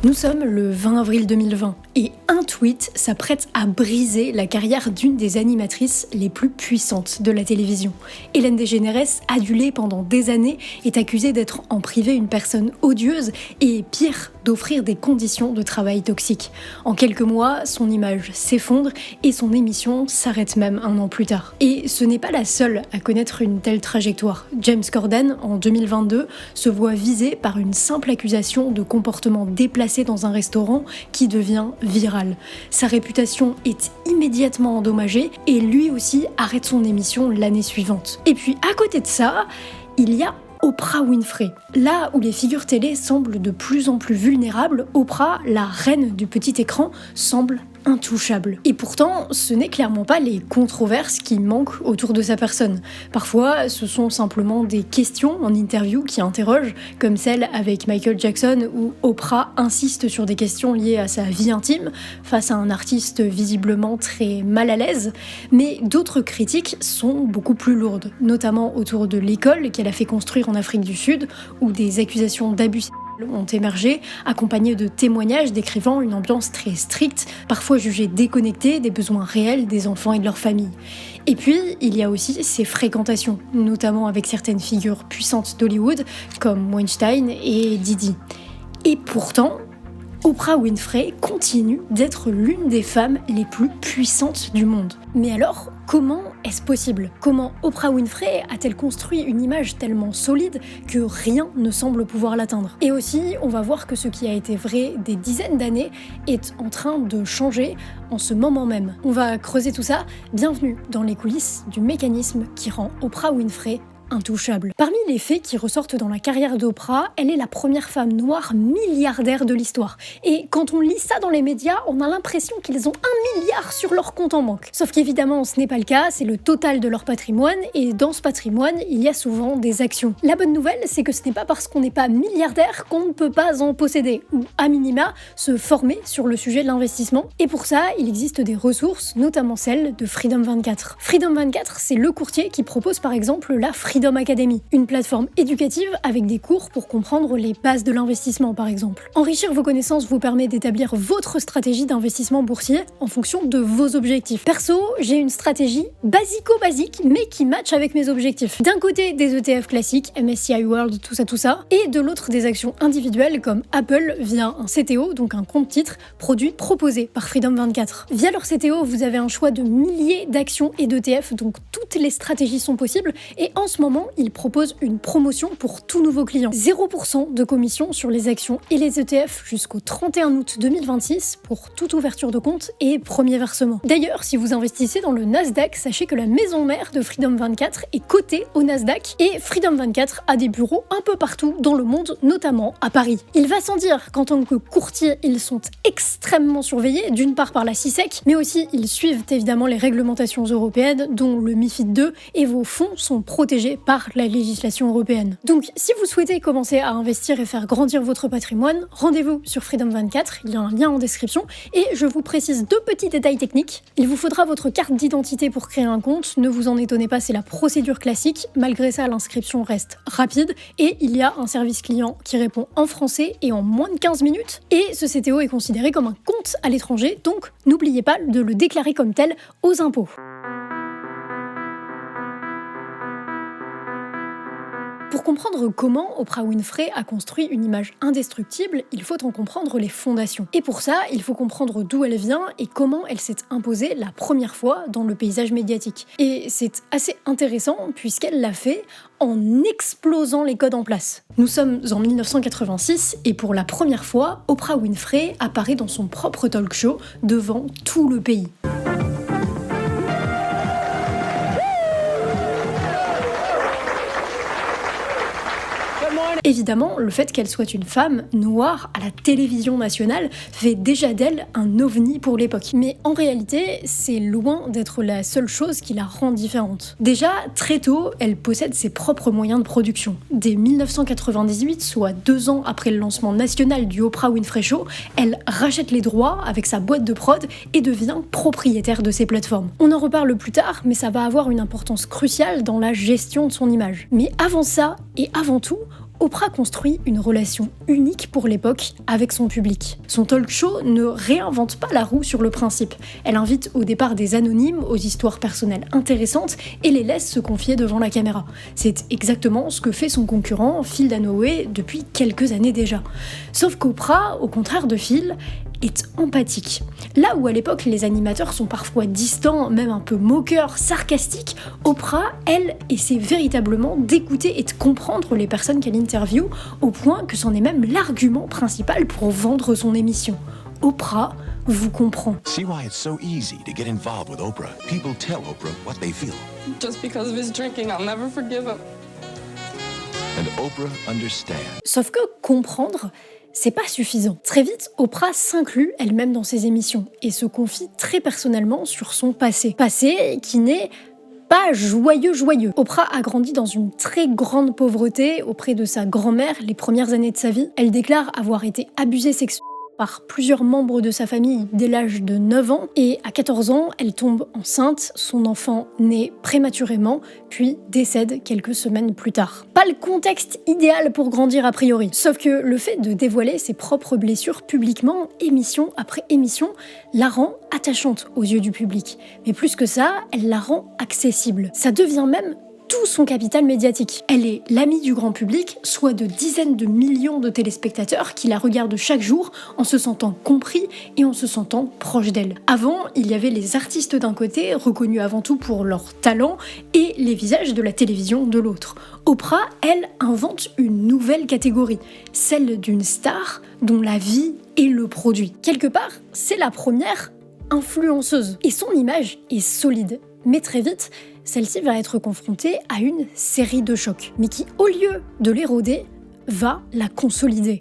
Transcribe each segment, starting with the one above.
Nous sommes le 20 avril 2020 et un tweet s'apprête à briser la carrière d'une des animatrices les plus puissantes de la télévision. Hélène DeGeneres, adulée pendant des années, est accusée d'être en privé une personne odieuse et pire, d'offrir des conditions de travail toxiques. En quelques mois, son image s'effondre et son émission s'arrête même un an plus tard. Et ce n'est pas la seule à connaître une telle trajectoire. James Corden, en 2022, se voit visé par une simple accusation de comportement déplacé dans un restaurant qui devient viral. Sa réputation est immédiatement endommagée et lui aussi arrête son émission l'année suivante. Et puis à côté de ça, il y a Oprah Winfrey. Là où les figures télé semblent de plus en plus vulnérables, Oprah, la reine du petit écran, semble intouchable. Et pourtant, ce n'est clairement pas les controverses qui manquent autour de sa personne. Parfois, ce sont simplement des questions en interview qui interrogent, comme celle avec Michael Jackson où Oprah insiste sur des questions liées à sa vie intime face à un artiste visiblement très mal à l'aise. Mais d'autres critiques sont beaucoup plus lourdes, notamment autour de l'école qu'elle a fait construire en Afrique du Sud, où des accusations d'abus ont émergé, accompagnés de témoignages décrivant une ambiance très stricte, parfois jugée déconnectée des besoins réels des enfants et de leurs familles. Et puis, il y a aussi ses fréquentations, notamment avec certaines figures puissantes d'Hollywood, comme Weinstein et Didi. Et pourtant, Oprah Winfrey continue d'être l'une des femmes les plus puissantes du monde. Mais alors, comment est-ce possible ? Comment Oprah Winfrey a-t-elle construit une image tellement solide que rien ne semble pouvoir l'atteindre ? Et aussi, on va voir que ce qui a été vrai des dizaines d'années est en train de changer en ce moment même. On va creuser tout ça. Bienvenue dans les coulisses du mécanisme qui rend Oprah Winfrey intouchable. Parmi les faits qui ressortent dans la carrière d'Oprah, elle est la première femme noire milliardaire de l'histoire. Et quand on lit ça dans les médias, on a l'impression qu'ils ont 1 milliard sur leur compte en banque. Sauf qu'évidemment, ce n'est pas le cas, c'est le total de leur patrimoine, et dans ce patrimoine, il y a souvent des actions. La bonne nouvelle, c'est que ce n'est pas parce qu'on n'est pas milliardaire qu'on ne peut pas en posséder, ou à minima, se former sur le sujet de l'investissement. Et pour ça, il existe des ressources, notamment celle de Freedom 24. Freedom 24, c'est le courtier qui propose par exemple la Freedom Academy, une plateforme éducative avec des cours pour comprendre les bases de l'investissement par exemple. Enrichir vos connaissances vous permet d'établir votre stratégie d'investissement boursier en fonction de vos objectifs. Perso, j'ai une stratégie basico-basique mais qui match avec mes objectifs. D'un côté des ETF classiques, MSCI World, tout ça, et de l'autre des actions individuelles comme Apple via un CTO, donc un compte titre, produit proposé par Freedom 24. Via leur CTO, vous avez un choix de milliers d'actions et d'ETF, donc toutes les stratégies sont possibles, et en ce moment, ils proposent une promotion pour tous nouveaux clients. 0% de commission sur les actions et les ETF jusqu'au 31 août 2026 pour toute ouverture de compte et premier versement. D'ailleurs, si vous investissez dans le Nasdaq, sachez que la maison mère de Freedom 24 est cotée au Nasdaq et Freedom 24 a des bureaux un peu partout dans le monde, notamment à Paris. Il va sans dire qu'en tant que courtier, ils sont extrêmement surveillés, d'une part par la CISEC, mais aussi ils suivent évidemment les réglementations européennes, dont le MiFID II, et vos fonds sont protégés par la législation européenne. Donc, si vous souhaitez commencer à investir et faire grandir votre patrimoine, rendez-vous sur Freedom 24, il y a un lien en description, et je vous précise 2 petits détails techniques. Il vous faudra votre carte d'identité pour créer un compte, ne vous en étonnez pas, c'est la procédure classique, malgré ça l'inscription reste rapide, et il y a un service client qui répond en français et en moins de 15 minutes, et ce CTO est considéré comme un compte à l'étranger, donc n'oubliez pas de le déclarer comme tel aux impôts. Pour comprendre comment Oprah Winfrey a construit une image indestructible, il faut en comprendre les fondations. Et pour ça, il faut comprendre d'où elle vient et comment elle s'est imposée la première fois dans le paysage médiatique. Et c'est assez intéressant puisqu'elle l'a fait en explosant les codes en place. Nous sommes en 1986 et pour la première fois, Oprah Winfrey apparaît dans son propre talk show devant tout le pays. Évidemment, le fait qu'elle soit une femme noire à la télévision nationale fait déjà d'elle un ovni pour l'époque. Mais en réalité, c'est loin d'être la seule chose qui la rend différente. Déjà, très tôt, elle possède ses propres moyens de production. Dès 1998, soit 2 ans après le lancement national du Oprah Winfrey Show, elle rachète les droits avec sa boîte de prod et devient propriétaire de ses plateformes. On en reparle plus tard, mais ça va avoir une importance cruciale dans la gestion de son image. Mais avant ça, et avant tout, Oprah construit une relation unique pour l'époque avec son public. Son talk show ne réinvente pas la roue sur le principe. Elle invite au départ des anonymes aux histoires personnelles intéressantes et les laisse se confier devant la caméra. C'est exactement ce que fait son concurrent Phil Dunaway depuis quelques années déjà. Sauf qu'Oprah, au contraire de Phil, est empathique. Là où à l'époque les animateurs sont parfois distants, même un peu moqueurs, sarcastiques, Oprah, elle, essaie véritablement d'écouter et de comprendre les personnes qu'elle interviewe, au point que c'en est même l'argument principal pour vendre son émission. Oprah vous comprend. See why it's so easy to get involved with Oprah. People tell Oprah what they feel. Just because of his drinking, I'll never forgive him. And Oprah understands. Sauf que comprendre, c'est pas suffisant. Très vite, Oprah s'inclut elle-même dans ses émissions et se confie très personnellement sur son passé. Passé qui n'est pas joyeux. Oprah a grandi dans une très grande pauvreté auprès de sa grand-mère les premières années de sa vie. Elle déclare avoir été abusée sexuellement par plusieurs membres de sa famille dès l'âge de 9 ans et à 14 ans, elle tombe enceinte, son enfant naît prématurément, puis décède quelques semaines plus tard. Pas le contexte idéal pour grandir a priori, sauf que le fait de dévoiler ses propres blessures publiquement, émission après émission, la rend attachante aux yeux du public. Mais plus que ça, elle la rend accessible. Ça devient même tout son capital médiatique. Elle est l'amie du grand public, soit de dizaines de millions de téléspectateurs qui la regardent chaque jour en se sentant compris et en se sentant proche d'elle. Avant, il y avait les artistes d'un côté, reconnus avant tout pour leur talent, et les visages de la télévision de l'autre. Oprah, elle, invente une nouvelle catégorie, celle d'une star dont la vie est le produit. Quelque part, c'est la première influenceuse. Et son image est solide. Mais très vite, celle-ci va être confrontée à une série de chocs, mais qui, au lieu de l'éroder, va la consolider.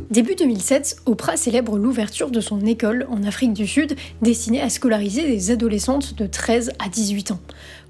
Début 2007, Oprah célèbre l'ouverture de son école en Afrique du Sud, destinée à scolariser des adolescentes de 13 à 18 ans.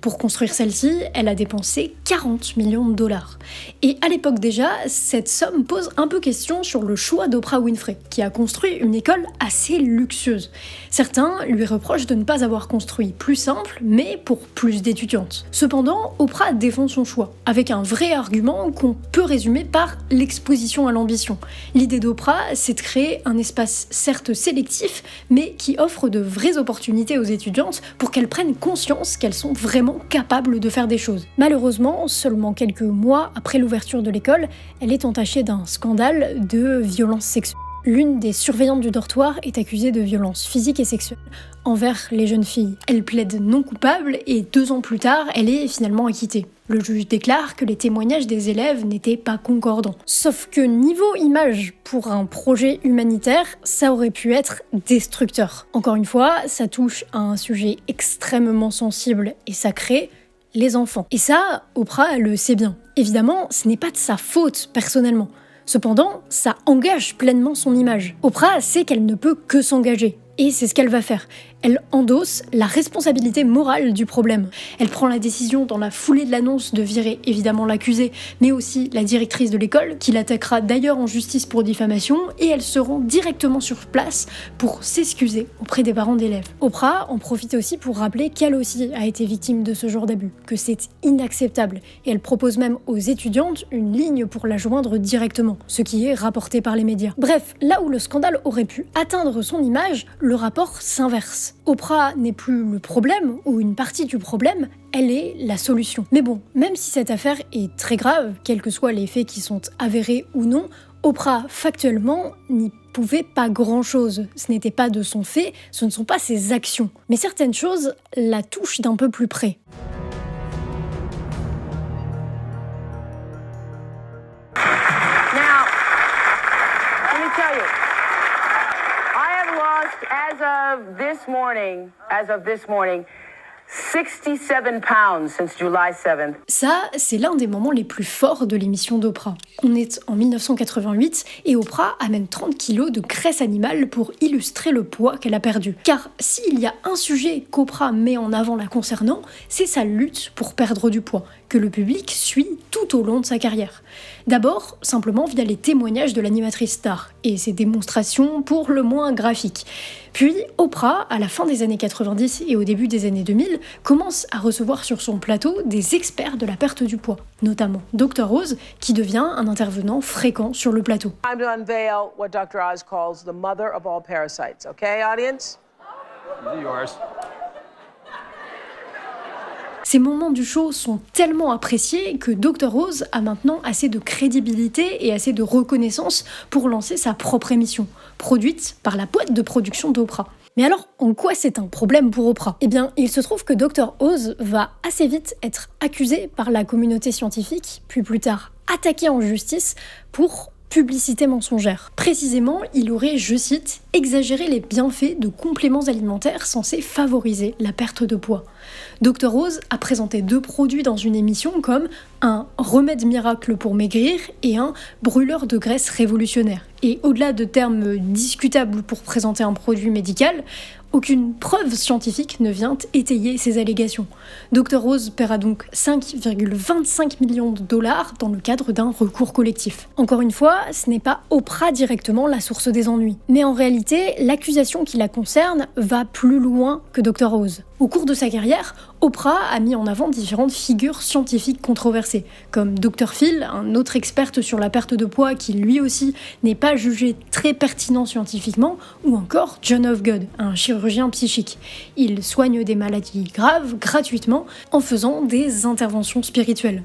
Pour construire celle-ci, elle a dépensé 40 millions de dollars. Et à l'époque déjà, cette somme pose un peu question sur le choix d'Oprah Winfrey, qui a construit une école assez luxueuse. Certains lui reprochent de ne pas avoir construit plus simple, mais pour plus d'étudiantes. Cependant, Oprah défend son choix, avec un vrai argument qu'on peut résumer par l'exposition à l'ambition. L'idée d'Oprah, c'est de créer un espace certes sélectif, mais qui offre de vraies opportunités aux étudiantes pour qu'elles prennent conscience qu'elles sont vraiment capables de faire des choses. Malheureusement, seulement quelques mois après l'ouverture de l'école, elle est entachée d'un scandale de violence sexuelle. L'une des surveillantes du dortoir est accusée de violences physiques et sexuelles envers les jeunes filles. Elle plaide non coupable et 2 ans plus tard, elle est finalement acquittée. Le juge déclare que les témoignages des élèves n'étaient pas concordants. Sauf que niveau image, pour un projet humanitaire, ça aurait pu être destructeur. Encore une fois, ça touche à un sujet extrêmement sensible et sacré, les enfants. Et ça, Oprah le sait bien. Évidemment, ce n'est pas de sa faute personnellement. Cependant, ça engage pleinement son image. Oprah sait qu'elle ne peut que s'engager. Et c'est ce qu'elle va faire. Elle endosse la responsabilité morale du problème. Elle prend la décision dans la foulée de l'annonce de virer évidemment l'accusée, mais aussi la directrice de l'école, qui l'attaquera d'ailleurs en justice pour diffamation, et elle se rend directement sur place pour s'excuser auprès des parents d'élèves. Oprah en profite aussi pour rappeler qu'elle aussi a été victime de ce genre d'abus, que c'est inacceptable, et elle propose même aux étudiantes une ligne pour la joindre directement, ce qui est rapporté par les médias. Bref, là où le scandale aurait pu atteindre son image, le rapport s'inverse. Oprah n'est plus le problème ou une partie du problème, elle est la solution. Mais bon, même si cette affaire est très grave, quels que soient les faits qui sont avérés ou non, Oprah, factuellement, n'y pouvait pas grand-chose. Ce n'était pas de son fait, ce ne sont pas ses actions. Mais certaines choses la touchent d'un peu plus près. As of this morning, 67 pounds since July 7th. Ça, c'est l'un des moments les plus forts de l'émission d'Oprah. On est en 1988 et Oprah amène 30 kilos de graisse animale pour illustrer le poids qu'elle a perdu. Car s'il y a un sujet qu'Oprah met en avant la concernant, c'est sa lutte pour perdre du poids, que le public suit tout au long de sa carrière. D'abord, simplement via les témoignages de l'animatrice star et ses démonstrations pour le moins graphiques. Puis, Oprah, à la fin des années 90 et au début des années 2000, 2000, commence à recevoir sur son plateau des experts de la perte du poids, notamment Dr Oz, qui devient un intervenant fréquent sur le plateau. Time to unveil what Dr. Oz calls the mother of all parasites, okay, audience? Yours. Ces moments du show sont tellement appréciés que Dr Oz a maintenant assez de crédibilité et assez de reconnaissance pour lancer sa propre émission, produite par la boîte de production d'Oprah. Mais alors, en quoi c'est un problème pour Oprah ? Eh bien, il se trouve que Dr Oz va assez vite être accusé par la communauté scientifique, puis plus tard attaqué en justice pour publicité mensongère. Précisément, il aurait, je cite, exagéré les bienfaits de compléments alimentaires censés favoriser la perte de poids. Dr Oz a présenté 2 produits dans une émission comme un remède miracle pour maigrir et un brûleur de graisse révolutionnaire. Et au-delà de termes discutables pour présenter un produit médical, aucune preuve scientifique ne vient étayer ces allégations. Dr Oz paiera donc 5,25 millions de dollars dans le cadre d'un recours collectif. Encore une fois, ce n'est pas Oprah directement la source des ennuis. Mais en réalité, l'accusation qui la concerne va plus loin que Dr Oz. Au cours de sa carrière, Oprah a mis en avant différentes figures scientifiques controversées, comme Dr Phil, un autre expert sur la perte de poids qui lui aussi n'est pas jugé très pertinent scientifiquement, ou encore John of God, un chirurgien psychique. Il soigne des maladies graves gratuitement en faisant des interventions spirituelles.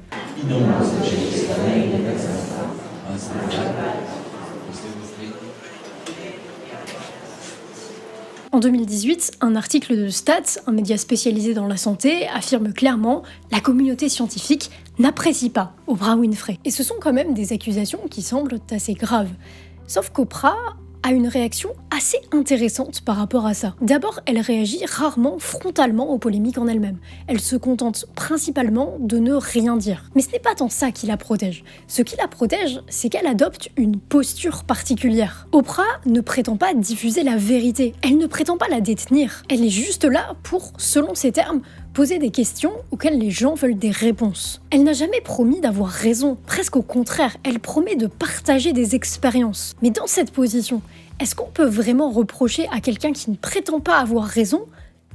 En 2018, un article de Stats, un média spécialisé dans la santé, affirme clairement « La communauté scientifique n'apprécie pas Oprah Winfrey ». Et ce sont quand même des accusations qui semblent assez graves. Sauf qu'Oprah a une réaction assez intéressante par rapport à ça. D'abord, elle réagit rarement frontalement aux polémiques en elle-même. Elle se contente principalement de ne rien dire. Mais ce n'est pas tant ça qui la protège. Ce qui la protège, c'est qu'elle adopte une posture particulière. Oprah ne prétend pas diffuser la vérité. Elle ne prétend pas la détenir. Elle est juste là pour, selon ses termes, poser des questions auxquelles les gens veulent des réponses. Elle n'a jamais promis d'avoir raison, presque au contraire, elle promet de partager des expériences. Mais dans cette position, est-ce qu'on peut vraiment reprocher à quelqu'un qui ne prétend pas avoir raison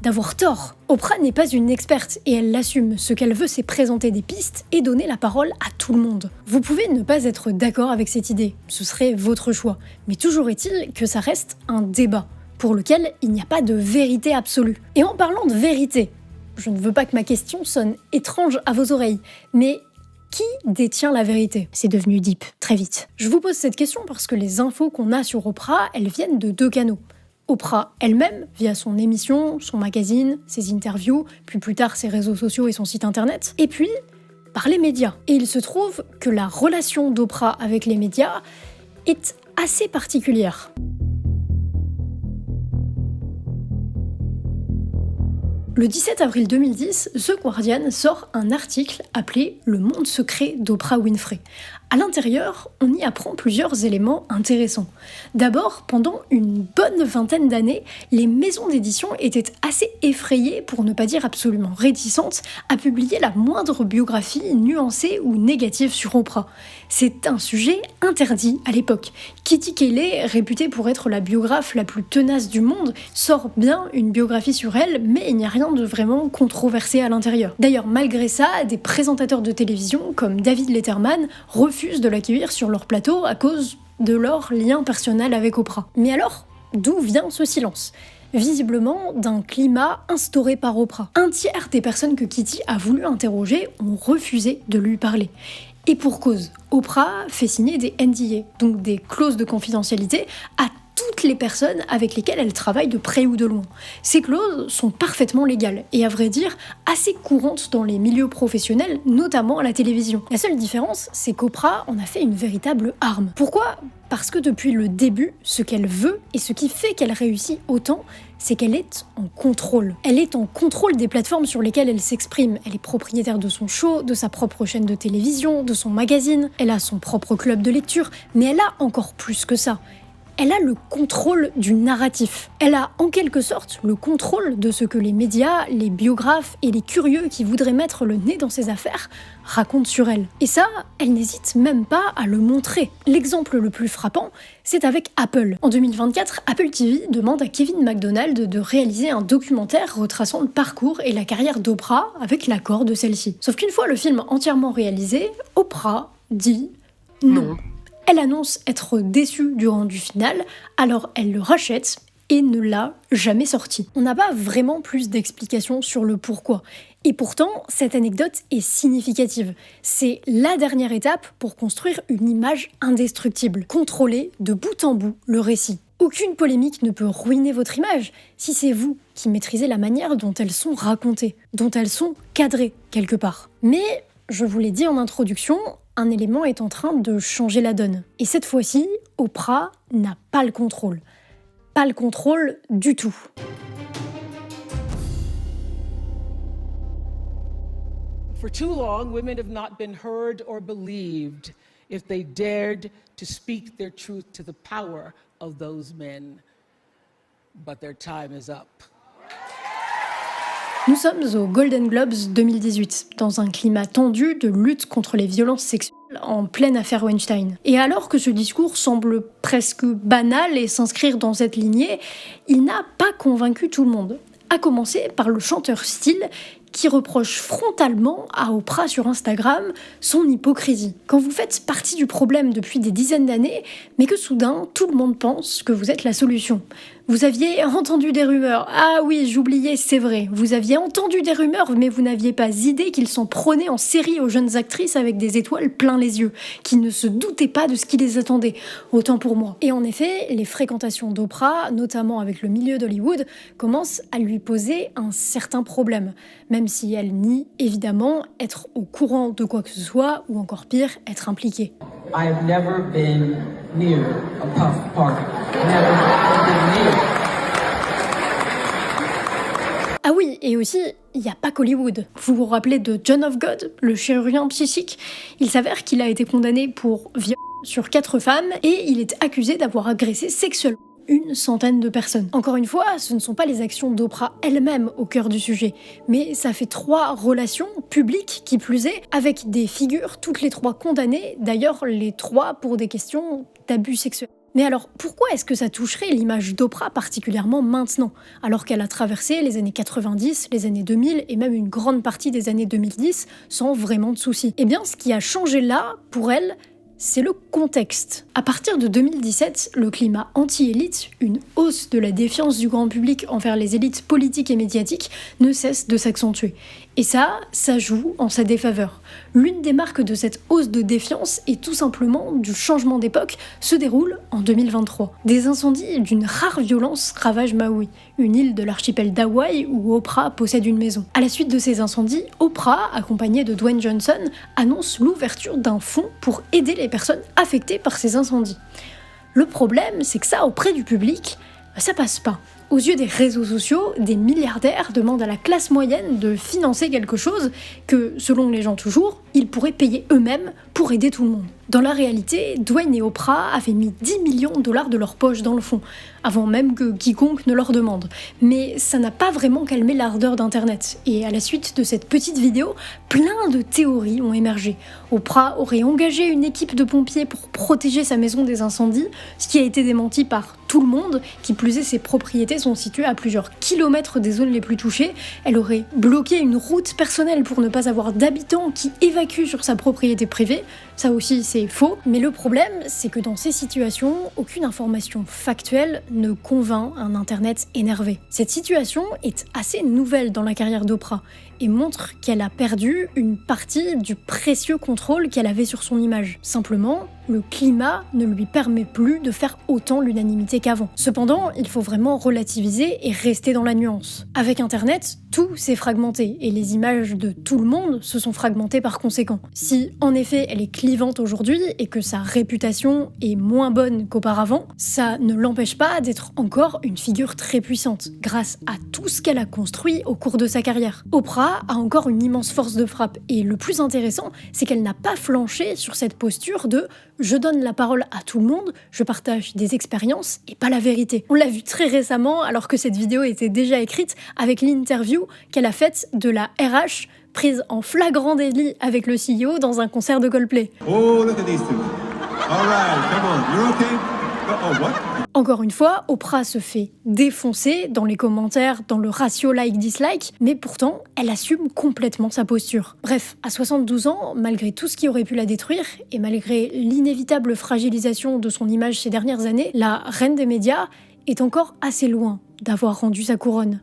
d'avoir tort ? Oprah n'est pas une experte et elle l'assume. Ce qu'elle veut, c'est présenter des pistes et donner la parole à tout le monde. Vous pouvez ne pas être d'accord avec cette idée, ce serait votre choix. Mais toujours est-il que ça reste un débat, pour lequel il n'y a pas de vérité absolue. Et en parlant de vérité, je ne veux pas que ma question sonne étrange à vos oreilles, mais qui détient la vérité ? C'est devenu deep, très vite. Je vous pose cette question parce que les infos qu'on a sur Oprah, elles viennent de 2 canaux. Oprah elle-même, via son émission, son magazine, ses interviews, puis plus tard ses réseaux sociaux et son site internet, et puis par les médias. Et il se trouve que la relation d'Oprah avec les médias est assez particulière. Le 17 avril 2010, The Guardian sort un article appelé « Le monde secret d'Oprah Winfrey ». À l'intérieur, on y apprend plusieurs éléments intéressants. D'abord, pendant une bonne vingtaine d'années, les maisons d'édition étaient assez effrayées, pour ne pas dire absolument réticentes, à publier la moindre biographie nuancée ou négative sur Oprah. C'est un sujet interdit à l'époque. Kitty Kelley, réputée pour être la biographe la plus tenace du monde, sort bien une biographie sur elle, mais il n'y a rien de vraiment controversé à l'intérieur. D'ailleurs, malgré ça, des présentateurs de télévision comme David Letterman refusent de l'accueillir sur leur plateau à cause de leur lien personnel avec Oprah. Mais alors, d'où vient ce silence ? Visiblement d'un climat instauré par Oprah. Un tiers des personnes que Kitty a voulu interroger ont refusé de lui parler. Et pour cause, Oprah fait signer des NDA, donc des clauses de confidentialité, à toutes les personnes avec lesquelles elle travaille de près ou de loin. Ces clauses sont parfaitement légales et à vrai dire assez courantes dans les milieux professionnels, notamment à la télévision. La seule différence, c'est qu'Oprah en a fait une véritable arme. Pourquoi ? Parce que depuis le début, ce qu'elle veut et ce qui fait qu'elle réussit autant, c'est qu'elle est en contrôle. Elle est en contrôle des plateformes sur lesquelles elle s'exprime. Elle est propriétaire de son show, de sa propre chaîne de télévision, de son magazine. Elle a son propre club de lecture, mais elle a encore plus que ça. elle a le contrôle du narratif. Elle a en quelque sorte le contrôle de ce que les médias, les biographes et les curieux qui voudraient mettre le nez dans ses affaires racontent sur elle. Et ça, elle n'hésite même pas à le montrer. L'exemple le plus frappant, c'est avec Apple. En 2024, Apple TV demande à Kevin McDonald de réaliser un documentaire retraçant le parcours et la carrière d'Oprah avec l'accord de celle-ci. Sauf qu'une fois le film entièrement réalisé, Oprah dit non. Elle annonce être déçue du rendu final, alors elle le rachète et ne l'a jamais sorti. On n'a pas vraiment plus d'explications sur le pourquoi. Et pourtant, cette anecdote est significative. C'est la dernière étape pour construire une image indestructible, contrôler de bout en bout le récit. Aucune polémique ne peut ruiner votre image si c'est vous qui maîtrisez la manière dont elles sont racontées, dont elles sont cadrées quelque part. Mais, je vous l'ai dit en introduction, un élément est en train de changer la donne. Et cette fois-ci, Oprah n'a pas le contrôle. Pas le contrôle du tout. For too long, women have not been heard or believed if they dared to speak their truth to the power of those men. But their time is up. Nous sommes aux Golden Globes 2018, dans un climat tendu de lutte contre les violences sexuelles en pleine affaire Weinstein. Et alors que ce discours semble presque banal et s'inscrire dans cette lignée, il n'a pas convaincu tout le monde. À commencer par le chanteur Steel, qui reproche frontalement à Oprah sur Instagram son hypocrisie. Quand vous faites partie du problème depuis des dizaines d'années, mais que soudain, tout le monde pense que vous êtes la solution. Vous aviez entendu des rumeurs. Ah oui, j'oubliais, c'est vrai. Vous aviez entendu des rumeurs, mais vous n'aviez pas idée qu'ils s'en prenaient en série aux jeunes actrices avec des étoiles plein les yeux, qui ne se doutaient pas de ce qui les attendait. Autant pour moi. Et en effet, les fréquentations d'Oprah, notamment avec le milieu d'Hollywood, commencent à lui poser un certain problème. Même si elle nie, évidemment, être au courant de quoi que ce soit, ou encore pire, être impliquée. I have never been near a puff party. Never been near. Ah oui, et aussi, il n'y a pas qu'Hollywood. Vous vous rappelez de John of God, le chirurgien psychique? Il s'avère qu'il a été condamné pour viol sur 4 femmes et il est accusé d'avoir agressé sexuellement une centaine de personnes. Encore une fois, ce ne sont pas les actions d'Oprah elle-même au cœur du sujet, mais ça fait 3 relations publiques, qui plus est, avec des figures toutes les 3 condamnées, d'ailleurs les 3 pour des questions d'abus sexuels. Mais alors, pourquoi est-ce que ça toucherait l'image d'Oprah particulièrement maintenant, alors qu'elle a traversé les années 90, les années 2000 et même une grande partie des années 2010 sans vraiment de soucis? Eh bien, ce qui a changé là, pour elle, c'est le contexte. À partir de 2017, le climat anti-élite, une hausse de la défiance du grand public envers les élites politiques et médiatiques, ne cesse de s'accentuer. Et ça joue en sa défaveur. L'une des marques de cette hausse de défiance et tout simplement du changement d'époque se déroule en 2023. Des incendies d'une rare violence ravagent Maui, une île de l'archipel d'Hawaï où Oprah possède une maison. À la suite de ces incendies, Oprah, accompagnée de Dwayne Johnson, annonce l'ouverture d'un fonds pour aider les personnes affectées par ces incendies. Le problème, c'est que ça, auprès du public, ça passe pas. Aux yeux des réseaux sociaux, des milliardaires demandent à la classe moyenne de financer quelque chose que, selon les gens toujours, ils pourraient payer eux-mêmes pour aider tout le monde. Dans la réalité, Dwayne et Oprah avaient mis 10 millions de dollars de leur poche dans le fond, avant même que quiconque ne leur demande. Mais ça n'a pas vraiment calmé l'ardeur d'Internet. Et à la suite de cette petite vidéo, plein de théories ont émergé. Oprah aurait engagé une équipe de pompiers pour protéger sa maison des incendies, ce qui a été démenti par tout le monde. Qui plus est, ses propriétés sont situées à plusieurs kilomètres des zones les plus touchées. Elle aurait bloqué une route personnelle pour ne pas avoir d'habitants qui évacuent sur sa propriété privée. Ça aussi, c'est faux. Mais le problème, c'est que dans ces situations, aucune information factuelle ne convainc un Internet énervé. Cette situation est assez nouvelle dans la carrière d'Oprah et montre qu'elle a perdu une partie du précieux contrôle qu'elle avait sur son image. Simplement, le climat ne lui permet plus de faire autant l'unanimité qu'avant. Cependant, il faut vraiment relativiser et rester dans la nuance. Avec Internet, tout s'est fragmenté et les images de tout le monde se sont fragmentées par conséquent. Si, en effet, elle est clivante aujourd'hui et que sa réputation est moins bonne qu'auparavant, ça ne l'empêche pas d'être encore une figure très puissante, grâce à tout ce qu'elle a construit au cours de sa carrière. Oprah Oprah a encore une immense force de frappe. Et le plus intéressant, c'est qu'elle n'a pas flanché sur cette posture de « je donne la parole à tout le monde, je partage des expériences et pas la vérité ». On l'a vu très récemment, alors que cette vidéo était déjà écrite, avec l'interview qu'elle a faite de la RH prise en flagrant délit avec le CEO dans un concert de Coldplay. Oh, look at these two. All right, come on, you're okay? Oh, what? Encore une fois, Oprah se fait défoncer dans les commentaires, dans le ratio like-dislike, mais pourtant, elle assume complètement sa posture. Bref, à 72 ans, malgré tout ce qui aurait pu la détruire, et malgré l'inévitable fragilisation de son image ces dernières années, la reine des médias est encore assez loin d'avoir rendu sa couronne.